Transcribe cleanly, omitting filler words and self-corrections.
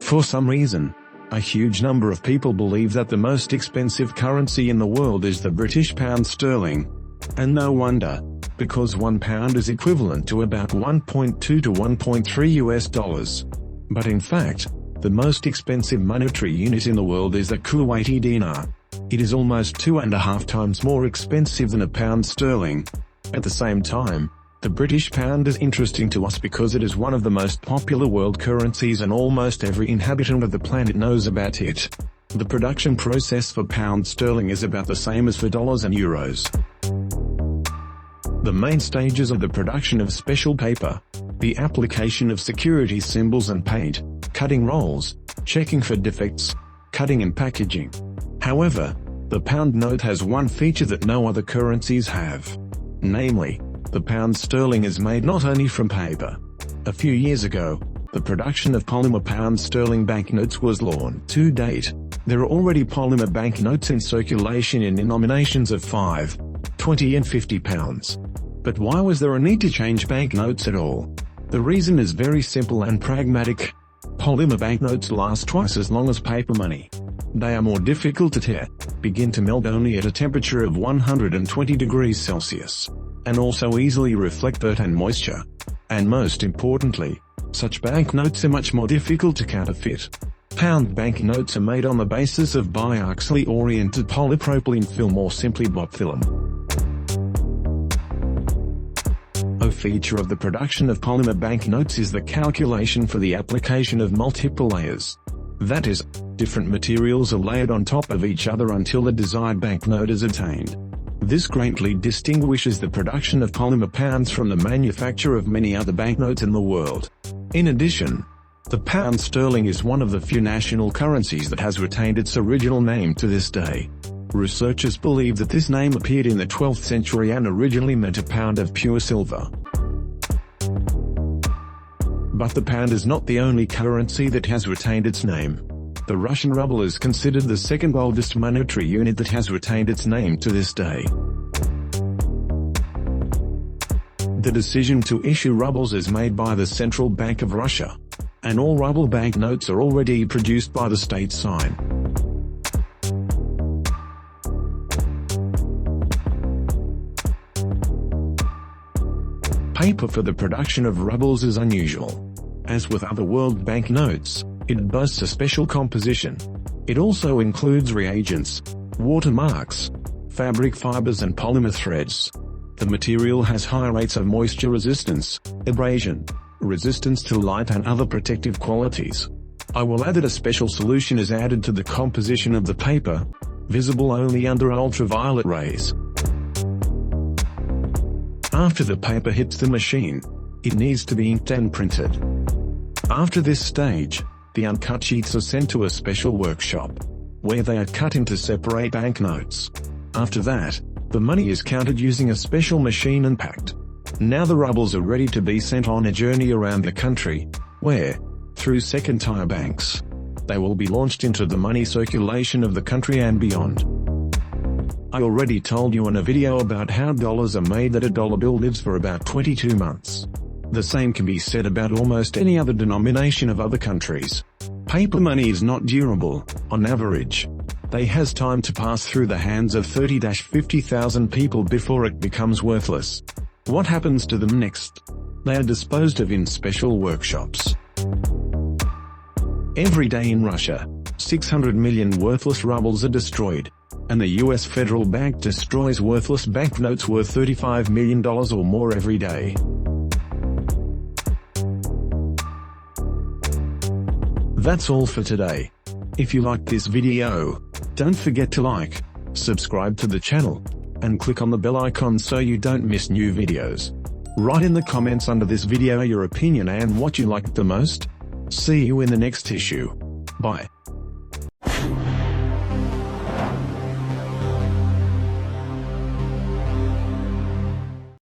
For some reason, a huge number of people believe that the most expensive currency in the world is the British pound sterling. And no wonder, because £1 is equivalent to about 1.2 to 1.3 US dollars. But in fact, the most expensive monetary unit in the world is the Kuwaiti dinar. It is almost 2.5 times more expensive than a pound sterling. At the same time, the British pound is interesting to us because it is one of the most popular world currencies and almost every inhabitant of the planet knows about it. The production process for pound sterling is about the same as for dollars and euros. The main stages of the production of special paper: the application of security symbols and paint, cutting rolls, checking for defects, cutting and packaging. However, the pound note has one feature that no other currencies have. Namely, the pound sterling is made not only from paper. A few years ago, the production of polymer pound sterling banknotes was launched. To date, there are already polymer banknotes in circulation in denominations of 5, 20 and 50 pounds. But why was there a need to change banknotes at all? The reason is very simple and pragmatic. Polymer banknotes last twice as long as paper money. They are more difficult to tear, begin to melt only at a temperature of 120 degrees Celsius, and also easily reflect dirt and moisture. And most importantly, such banknotes are much more difficult to counterfeit. Pound banknotes are made on the basis of biaxially oriented polypropylene film, or simply BOP film. A feature of the production of polymer banknotes is the calculation for the application of multiple layers. That is, different materials are layered on top of each other until the desired banknote is attained. This greatly distinguishes the production of polymer pounds from the manufacture of many other banknotes in the world. In addition, the pound sterling is one of the few national currencies that has retained its original name to this day. Researchers believe that this name appeared in the 12th century and originally meant a pound of pure silver. But the pound is not the only currency that has retained its name. The Russian ruble is considered the second oldest monetary unit that has retained its name to this day. The decision to issue rubles is made by the Central Bank of Russia, and all ruble banknotes are already produced by the state sign. Paper for the production of rubles is unusual. As with other world banknotes, it boasts a special composition. It also includes reagents, watermarks, fabric fibers and polymer threads. The material has high rates of moisture resistance, abrasion, resistance to light and other protective qualities. I will add that a special solution is added to the composition of the paper, visible only under ultraviolet rays. After the paper hits the machine, it needs to be inked and printed. After this stage, the uncut sheets are sent to a special workshop, where they are cut into separate banknotes. After that, the money is counted using a special machine and packed. Now the rubles are ready to be sent on a journey around the country, where, through second-tier banks, they will be launched into the money circulation of the country and beyond. I already told you in a video about how dollars are made that a dollar bill lives for about 22 months. The same can be said about almost any other denomination of other countries. Paper money is not durable, on average. They has time to pass through the hands of 30,000–50,000 people before it becomes worthless. What happens to them next? They are disposed of in special workshops. Every day in Russia, 600 million worthless rubles are destroyed, and the US Federal Bank destroys worthless banknotes worth $35 million or more every day. That's all for today. If you liked this video, don't forget to like, subscribe to the channel, and click on the bell icon so you don't miss new videos. Write in the comments under this video your opinion and what you liked the most. See you in the next issue. Bye.